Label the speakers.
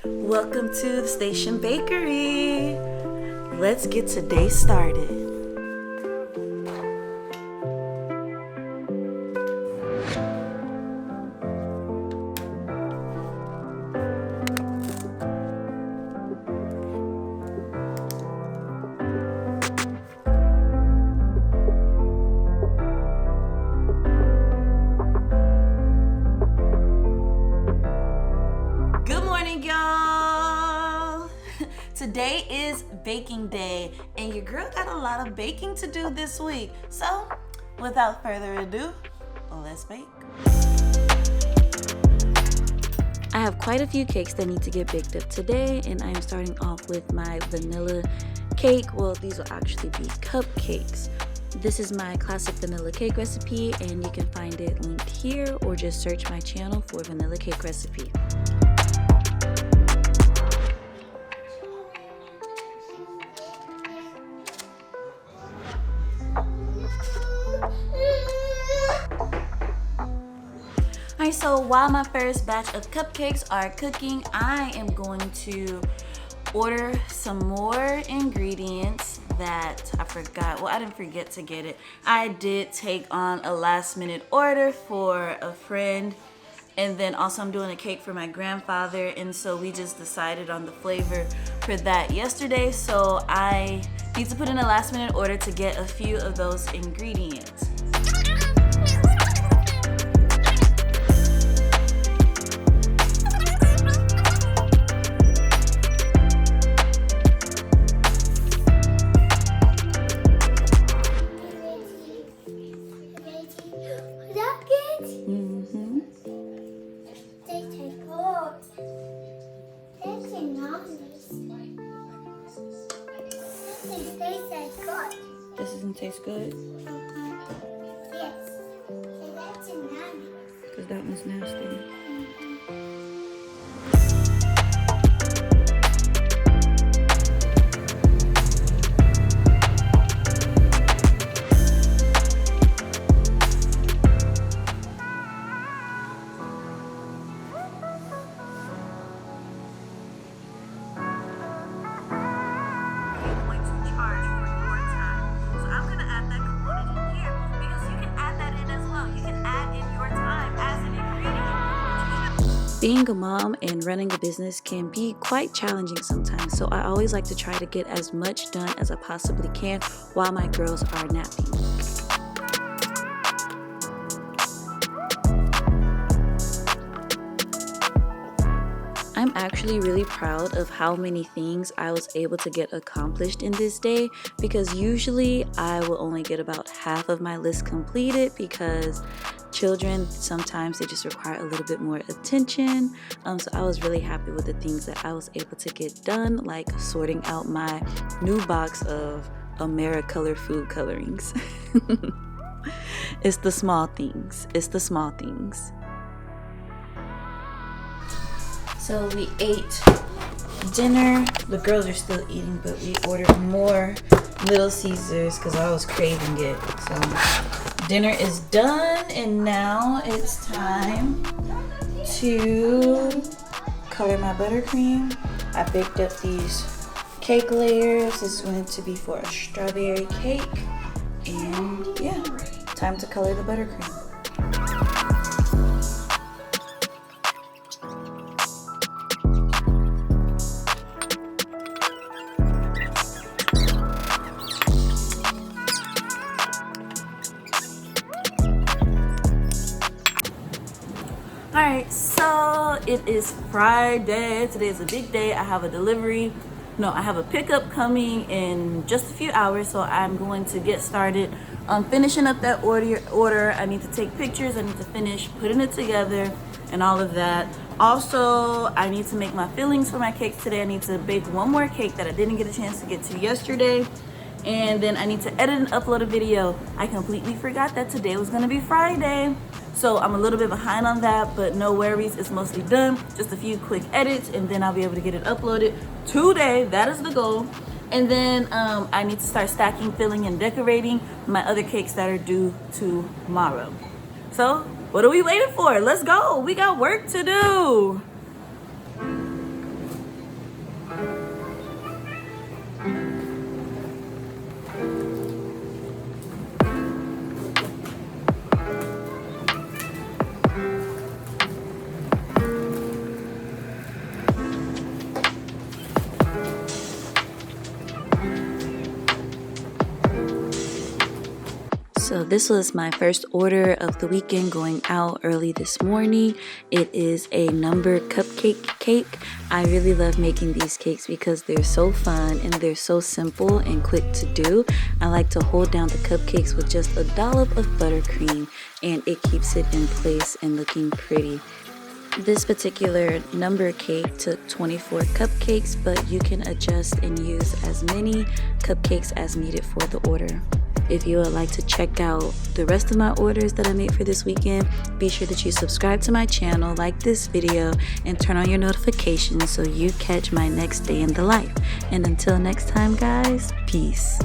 Speaker 1: Welcome to the Station Bakery. Let's get today started. Good morning, y'all. Today is baking day, and your girl got a lot of baking to do this week. So, without further ado, let's bake. I have quite a few cakes that need to get baked up today, and I'm starting off with my vanilla cake. Well, these will actually be cupcakes. This is my classic vanilla cake recipe, and you can find it linked here or just search my channel for vanilla cake recipe. Alright, so while my first batch of cupcakes are cooking, I am going to order some more ingredients that I forgot. Well, I didn't forget to get it. I did take on a last minute order for a friend, and then also I'm doing a cake for my grandfather, and so we just decided on the flavor for that yesterday. So I need to put in a last minute order to get a few of those ingredients. This doesn't taste good?
Speaker 2: Yes. That's nice.
Speaker 1: Because that one's nasty. Being a mom and running a business can be quite challenging sometimes, so I always like to try to get as much done as I possibly can while my girls are napping. I'm actually really proud of how many things I was able to get accomplished in this day, because usually I will only get about half of my list completed because children, sometimes they just require a little bit more attention. So I was really happy with the things that I was able to get done, like sorting out my new box of AmeriColor food colorings. It's the small things. It's the small things. So we ate dinner. The girls are still eating, but we ordered more Little Caesars because I was craving it. So dinner is done, and now it's time to color my buttercream. I baked up these cake layers. This is going to be for a strawberry cake, and yeah, time to color the buttercream. Alright, so it is Friday. Today is a big day. I have a pickup coming in just a few hours, so I'm going to get started finishing up that order. I need to take pictures, I need to finish putting it together and all of that. Also, I need to make my fillings for my cakes today. I need to bake one more cake that I didn't get a chance to get to yesterday. And then I need to edit and upload a video. I completely forgot that today was gonna be Friday. So I'm a little bit behind on that, but no worries, it's mostly done. Just a few quick edits, and then I'll be able to get it uploaded today. That is the goal. And then I need to start stacking, filling, and decorating my other cakes that are due tomorrow. So what are we waiting for? Let's go. We got work to do. So this was my first order of the weekend, going out early this morning. It is a number cupcake cake. I really love making these cakes because they're so fun and they're so simple and quick to do. I like to hold down the cupcakes with just a dollop of buttercream, and it keeps it in place and looking pretty. This particular number cake took 24 cupcakes, but you can adjust and use as many cupcakes as needed for the order. If you would like to check out the rest of my orders that I made for this weekend, be sure that you subscribe to my channel, like this video, and turn on your notifications so you catch my next day in the life. And until next time, guys, peace.